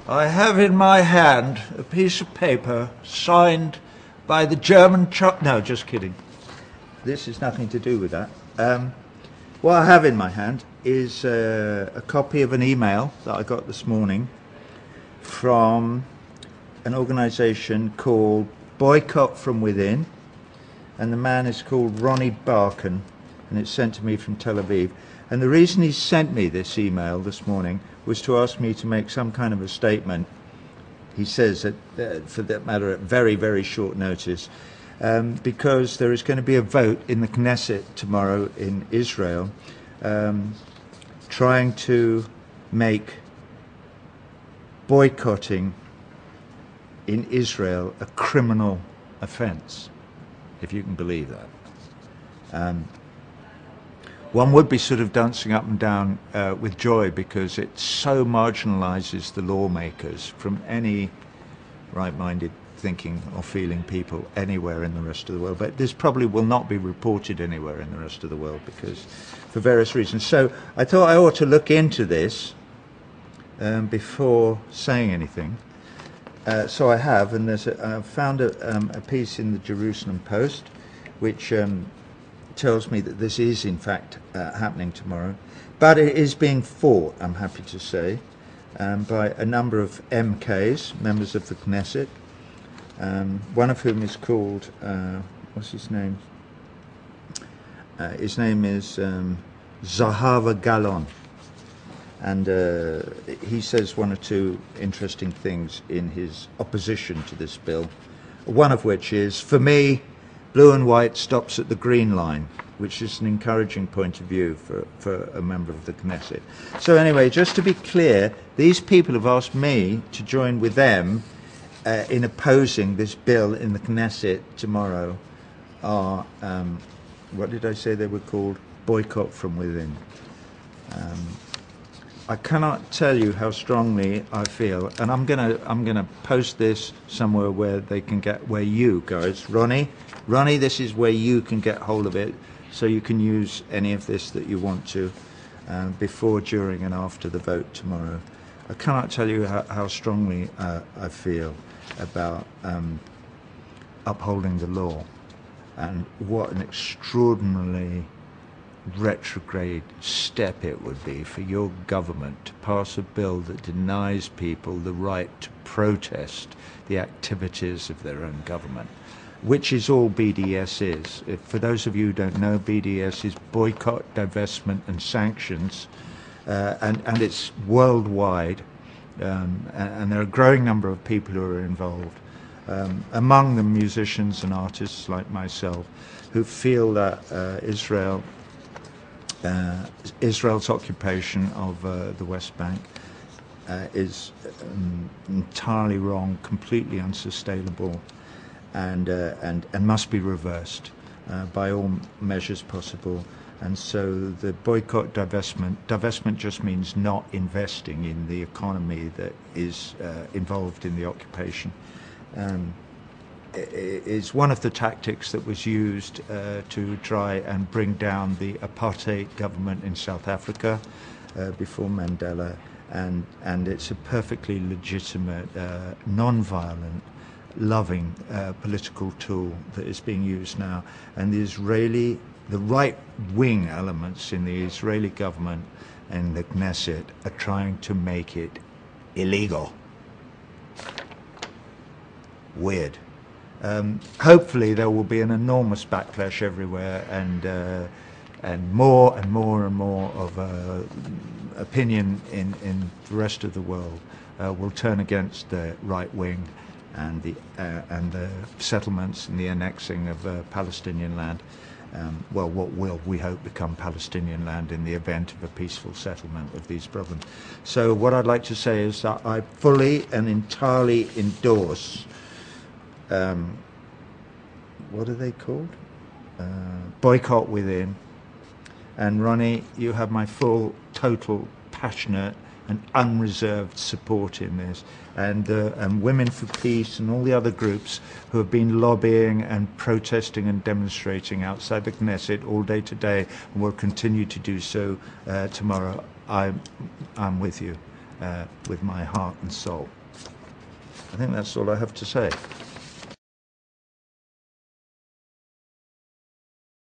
I have in my hand a piece of paper signed by the German... No, just kidding. This has nothing to do with that. What I have in my hand is a copy of an email that I got this morning from an organisation called Boycott from Within, and the man is called Ronnie Barkan, and it's sent to me from Tel Aviv. And the reason he sent me this email this morning was to ask me to make some kind of a statement. He says that, for that matter, at very, very short notice, because there is going to be a vote in the Knesset tomorrow in Israel, trying to make boycotting in Israel a criminal offence, if you can believe that. One would be sort of dancing up and down with joy, because it so marginalises the lawmakers from any right-minded thinking or feeling people anywhere in the rest of the world. But this probably will not be reported anywhere in the rest of the world, because for various reasons. So I thought I ought to look into this before saying anything. So I have, and I found a piece in the Jerusalem Post which tells me that this is in fact happening tomorrow, but it is being fought, I'm happy to say, by a number of MKs, members of the Knesset, one of whom is called, what's his name? His name is Zahava Galon, and he says one or two interesting things in his opposition to this bill, one of which is, for me, blue and white stops at the green line, which is an encouraging point of view for a member of the Knesset. So anyway, just to be clear, these people have asked me to join with them in opposing this bill in the Knesset tomorrow. Are, what did I say they were called? Boycott from Within. I cannot tell you how strongly I feel, and I'm gonna post this somewhere where they can get, where you guys, Ronnie, this is where you can get hold of it, so you can use any of this that you want to before, during, and after the vote tomorrow. I cannot tell you how strongly I feel about upholding the law, and what an extraordinarily retrograde step it would be for your government to pass a bill that denies people the right to protest the activities of their own government, which is all BDS is. For those of you who don't know, BDS is boycott, divestment and sanctions, and it's worldwide, and there are a growing number of people who are involved, among them musicians and artists like myself, who feel that Israel's occupation of the West Bank is entirely wrong, completely unsustainable, and must be reversed by all measures possible. And so the boycott, divestment just means not investing in the economy that is involved in the occupation. Is one of the tactics that was used to try and bring down the apartheid government in South Africa before Mandela, and it's a perfectly legitimate, non-violent, loving political tool that is being used now. And the right-wing elements in the Israeli government and the Knesset are trying to make it illegal. Weird. Hopefully there will be an enormous backlash everywhere, and more and more and more of opinion in the rest of the world will turn against the right wing and the settlements and the annexing of Palestinian land. Well, what will, we hope, become Palestinian land in the event of a peaceful settlement of these problems. So what I'd like to say is that I fully and entirely endorse, what are they called? Boycott Within. And Ronnie, you have my full, total, passionate and unreserved support in this. And Women for Peace and all the other groups who have been lobbying and protesting and demonstrating outside the Knesset all day today, and will continue to do so tomorrow. I'm with you. with my heart and soul. I think that's all I have to say.